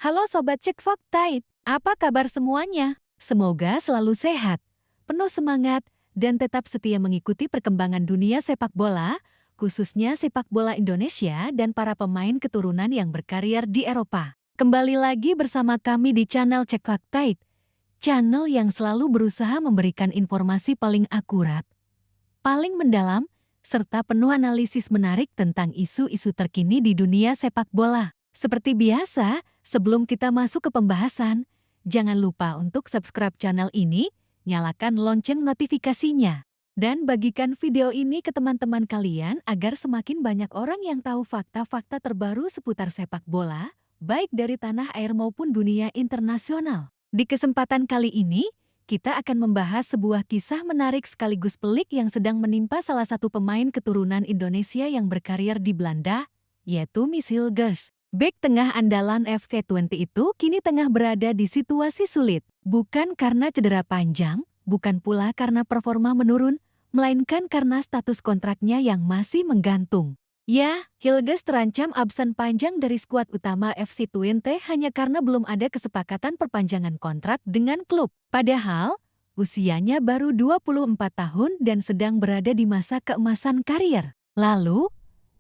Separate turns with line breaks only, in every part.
Halo Sobat Cek Fakta, apa kabar semuanya? Semoga selalu sehat, penuh semangat, dan tetap setia mengikuti perkembangan dunia sepak bola, khususnya sepak bola Indonesia dan para pemain keturunan yang berkarir di Eropa. Kembali lagi bersama kami di channel Cek Fakta, channel yang selalu berusaha memberikan informasi paling akurat, paling mendalam, serta penuh analisis menarik tentang isu-isu terkini di dunia sepak bola. Seperti biasa, sebelum kita masuk ke pembahasan, jangan lupa untuk subscribe channel ini, nyalakan lonceng notifikasinya, dan bagikan video ini ke teman-teman kalian agar semakin banyak orang yang tahu fakta-fakta terbaru seputar sepak bola, baik dari tanah air maupun dunia internasional. Di kesempatan kali ini, kita akan membahas sebuah kisah menarik sekaligus pelik yang sedang menimpa salah satu pemain keturunan Indonesia yang berkarir di Belanda, yaitu Miss Hilgers. Bek tengah andalan FC20 itu kini tengah berada di situasi sulit. Bukan karena cedera panjang, bukan pula karena performa menurun, melainkan karena status kontraknya yang masih menggantung. Ya, Hilgers terancam absen panjang dari skuad utama FC20 hanya karena belum ada kesepakatan perpanjangan kontrak dengan klub. Padahal, usianya baru 24 tahun dan sedang berada di masa keemasan karier. Lalu,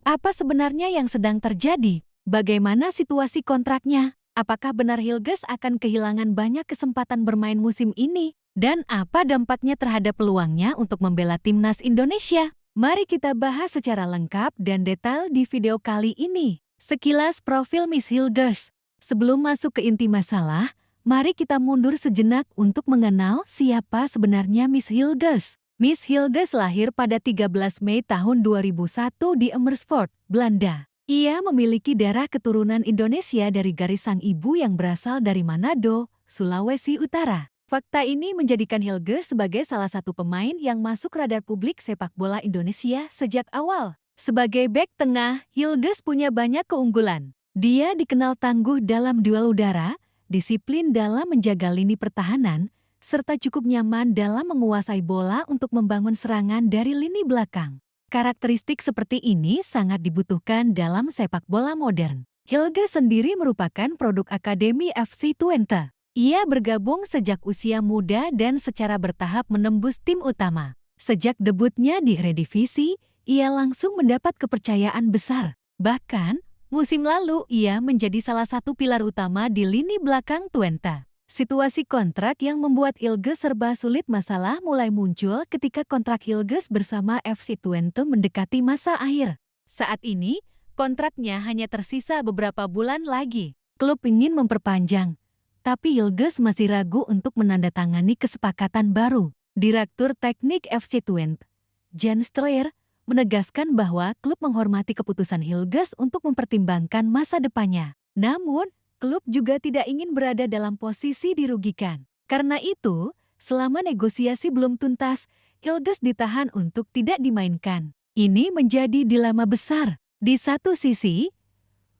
apa sebenarnya yang sedang terjadi? Bagaimana situasi kontraknya? Apakah benar Hilgers akan kehilangan banyak kesempatan bermain musim ini? Dan apa dampaknya terhadap peluangnya untuk membela timnas Indonesia? Mari kita bahas secara lengkap dan detail di video kali ini. Sekilas profil Miss Hilgers. Sebelum masuk ke inti masalah, mari kita mundur sejenak untuk mengenal siapa sebenarnya Miss Hilgers. Miss Hilgers lahir pada 13 Mei tahun 2001 di Amersfoort, Belanda. Ia memiliki darah keturunan Indonesia dari garis sang ibu yang berasal dari Manado, Sulawesi Utara. Fakta ini menjadikan Hilgers sebagai salah satu pemain yang masuk radar publik sepak bola Indonesia sejak awal. Sebagai bek tengah, Hilgers punya banyak keunggulan. Dia dikenal tangguh dalam duel udara, disiplin dalam menjaga lini pertahanan, serta cukup nyaman dalam menguasai bola untuk membangun serangan dari lini belakang. Karakteristik seperti ini sangat dibutuhkan dalam sepak bola modern. Hilgers sendiri merupakan produk Akademi FC20. Ia bergabung sejak usia muda dan secara bertahap menembus tim utama. Sejak debutnya di Eredivisie, ia langsung mendapat kepercayaan besar. Bahkan, musim lalu ia menjadi salah satu pilar utama di lini belakang Twente. Situasi kontrak yang membuat Hilgers serba sulit masalah mulai muncul ketika kontrak Hilgers bersama FC Twente mendekati masa akhir. Saat ini, kontraknya hanya tersisa beberapa bulan lagi. Klub ingin memperpanjang, tapi Hilgers masih ragu untuk menandatangani kesepakatan baru. Direktur Teknik FC Twente, Jan Streer, menegaskan bahwa klub menghormati keputusan Hilgers untuk mempertimbangkan masa depannya. Namun, klub juga tidak ingin berada dalam posisi dirugikan. Karena itu, selama negosiasi belum tuntas, Hilgers ditahan untuk tidak dimainkan. Ini menjadi dilema besar. Di satu sisi,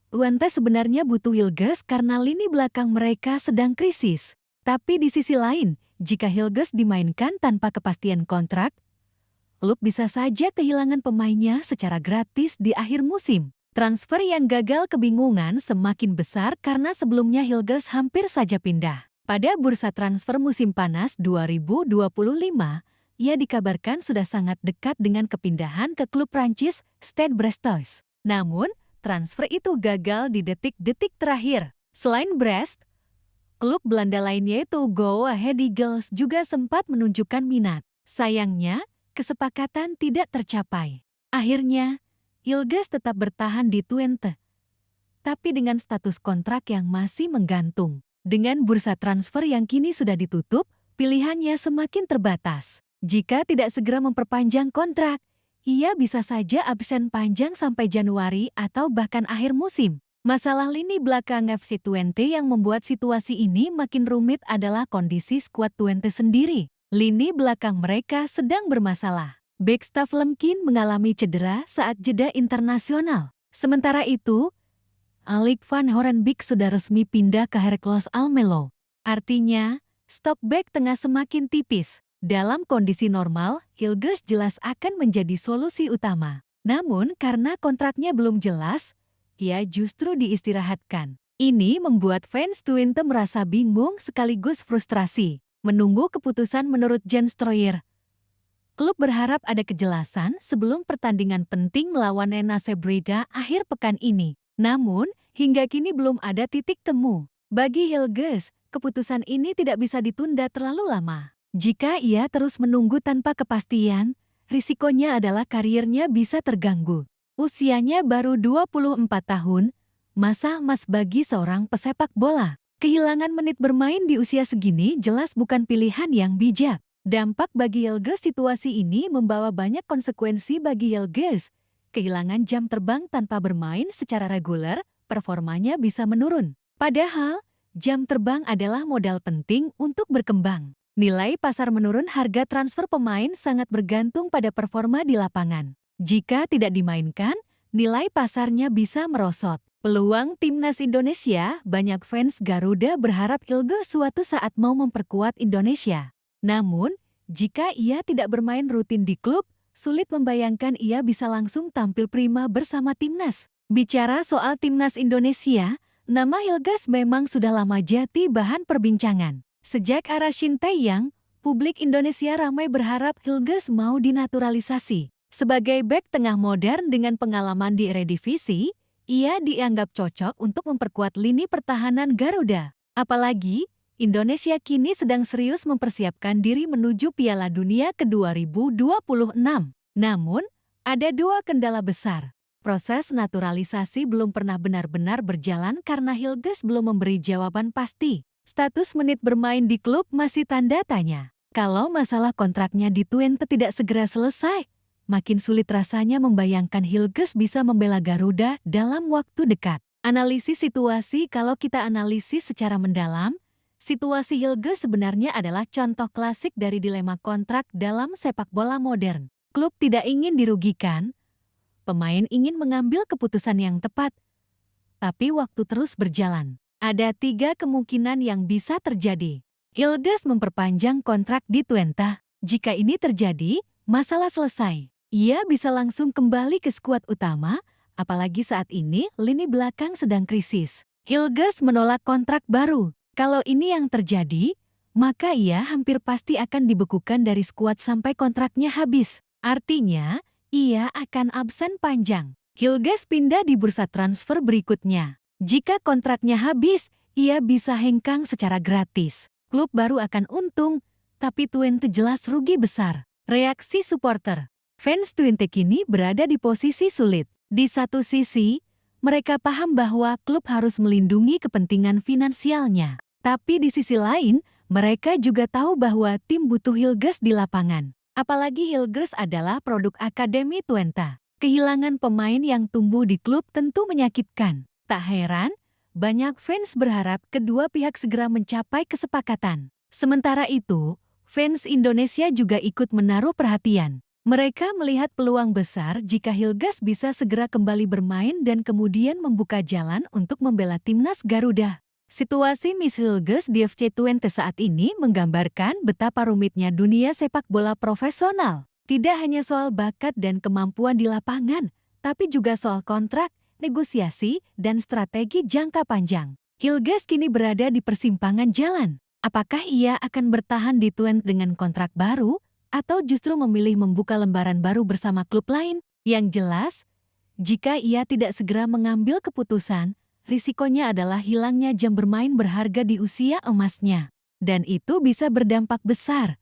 Twente sebenarnya butuh Hilgers karena lini belakang mereka sedang krisis. Tapi di sisi lain, jika Hilgers dimainkan tanpa kepastian kontrak, klub bisa saja kehilangan pemainnya secara gratis di akhir musim. Transfer yang gagal kebingungan semakin besar karena sebelumnya Hilgers hampir saja pindah. Pada bursa transfer musim panas 2025, ia dikabarkan sudah sangat dekat dengan kepindahan ke klub Prancis Stade Brestois. Namun, transfer itu gagal di detik-detik terakhir. Selain Brest, klub Belanda lainnya yaitu Go Ahead Eagles juga sempat menunjukkan minat. Sayangnya, kesepakatan tidak tercapai. Akhirnya, Hilgers tetap bertahan di Twente, tapi dengan status kontrak yang masih menggantung. Dengan bursa transfer yang kini sudah ditutup, pilihannya semakin terbatas. Jika tidak segera memperpanjang kontrak, ia bisa saja absen panjang sampai Januari atau bahkan akhir musim. Masalah lini belakang FC20 yang membuat situasi ini makin rumit adalah kondisi skuad Twente sendiri. Lini belakang mereka sedang bermasalah. Backstaff Lemkin mengalami cedera saat jeda internasional. Sementara itu, Alex van Horenbeek sudah resmi pindah ke Heracles Almelo. Artinya, stok back tengah semakin tipis. Dalam kondisi normal, Hilgers jelas akan menjadi solusi utama. Namun, karena kontraknya belum jelas, ia justru diistirahatkan. Ini membuat fans Twente merasa bingung sekaligus frustrasi. Menunggu keputusan menurut Jens Stroyer. Klub berharap ada kejelasan sebelum pertandingan penting melawan NAC Breda akhir pekan ini. Namun, hingga kini belum ada titik temu. Bagi Hilgers, keputusan ini tidak bisa ditunda terlalu lama. Jika ia terus menunggu tanpa kepastian, risikonya adalah karirnya bisa terganggu. Usianya baru 24 tahun, masa emas bagi seorang pesepak bola. Kehilangan menit bermain di usia segini jelas bukan pilihan yang bijak. Dampak bagi Hilgers situasi ini membawa banyak konsekuensi bagi Hilgers. Kehilangan jam terbang tanpa bermain secara reguler, performanya bisa menurun. Padahal, jam terbang adalah modal penting untuk berkembang. Nilai pasar menurun, harga transfer pemain sangat bergantung pada performa di lapangan. Jika tidak dimainkan, nilai pasarnya bisa merosot. Peluang timnas Indonesia, banyak fans Garuda berharap Hilgers suatu saat mau memperkuat Indonesia. Namun, jika ia tidak bermain rutin di klub, sulit membayangkan ia bisa langsung tampil prima bersama timnas. Bicara soal timnas Indonesia, nama Hilgers memang sudah lama jadi bahan perbincangan. Sejak era Shin Tae-yong, publik Indonesia ramai berharap Hilgers mau dinaturalisasi. Sebagai bek tengah modern dengan pengalaman di Eredivisie, ia dianggap cocok untuk memperkuat lini pertahanan Garuda. Apalagi, Indonesia kini sedang serius mempersiapkan diri menuju Piala Dunia ke-2026. Namun, ada dua kendala besar. Proses naturalisasi belum pernah benar-benar berjalan karena Hilgers belum memberi jawaban pasti. Status menit bermain di klub masih tanda tanya. Kalau masalah kontraknya di Twente tidak segera selesai, makin sulit rasanya membayangkan Hilgers bisa membela Garuda dalam waktu dekat. Analisis situasi. Kalau kita analisis secara mendalam, situasi Hilgers sebenarnya adalah contoh klasik dari dilema kontrak dalam sepak bola modern. Klub tidak ingin dirugikan, pemain ingin mengambil keputusan yang tepat, tapi waktu terus berjalan. Ada tiga kemungkinan yang bisa terjadi. Hilgers memperpanjang kontrak di Twente. Jika ini terjadi, masalah selesai. Ia bisa langsung kembali ke skuad utama, apalagi saat ini lini belakang sedang krisis. Hilgers menolak kontrak baru. Kalau ini yang terjadi, maka ia hampir pasti akan dibekukan dari skuad sampai kontraknya habis. Artinya, ia akan absen panjang. Hilgers pindah di bursa transfer berikutnya. Jika kontraknya habis, ia bisa hengkang secara gratis. Klub baru akan untung, tapi Twente jelas rugi besar. Reaksi supporter. Fans Twente kini berada di posisi sulit. Di satu sisi, mereka paham bahwa klub harus melindungi kepentingan finansialnya. Tapi di sisi lain, mereka juga tahu bahwa tim butuh Hilgers di lapangan. Apalagi Hilgers adalah produk Akademi Twente. Kehilangan pemain yang tumbuh di klub tentu menyakitkan. Tak heran, banyak fans berharap kedua pihak segera mencapai kesepakatan. Sementara itu, fans Indonesia juga ikut menaruh perhatian. Mereka melihat peluang besar jika Hilgers bisa segera kembali bermain dan kemudian membuka jalan untuk membela timnas Garuda. Situasi Miss Hilgers di FC Twente saat ini menggambarkan betapa rumitnya dunia sepak bola profesional. Tidak hanya soal bakat dan kemampuan di lapangan, tapi juga soal kontrak, negosiasi, dan strategi jangka panjang. Hilgers kini berada di persimpangan jalan. Apakah ia akan bertahan di Twente dengan kontrak baru, atau justru memilih membuka lembaran baru bersama klub lain? Yang jelas, jika ia tidak segera mengambil keputusan, risikonya adalah hilangnya jam bermain berharga di usia emasnya. Dan itu bisa berdampak besar,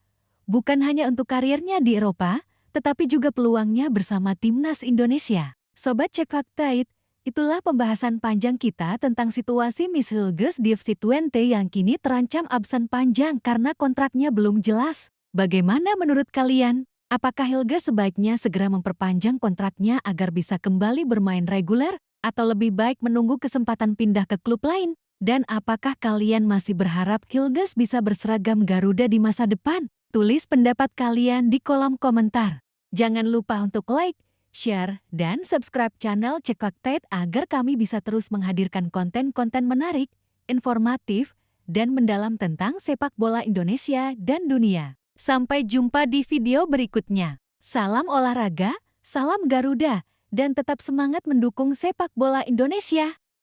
bukan hanya untuk karirnya di Eropa, tetapi juga peluangnya bersama timnas Indonesia. Sobat Cek Fakta, itulah pembahasan panjang kita tentang situasi Miss Hilgers di FC Twente yang kini terancam absen panjang karena kontraknya belum jelas. Bagaimana menurut kalian? Apakah Hilgers sebaiknya segera memperpanjang kontraknya agar bisa kembali bermain reguler? Atau lebih baik menunggu kesempatan pindah ke klub lain? Dan apakah kalian masih berharap Hilgers bisa berseragam Garuda di masa depan? Tulis pendapat kalian di kolom komentar. Jangan lupa untuk like, share, dan subscribe channel Cek Fakta agar kami bisa terus menghadirkan konten-konten menarik, informatif, dan mendalam tentang sepak bola Indonesia dan dunia. Sampai jumpa di video berikutnya. Salam olahraga, salam Garuda, dan tetap semangat mendukung sepak bola Indonesia.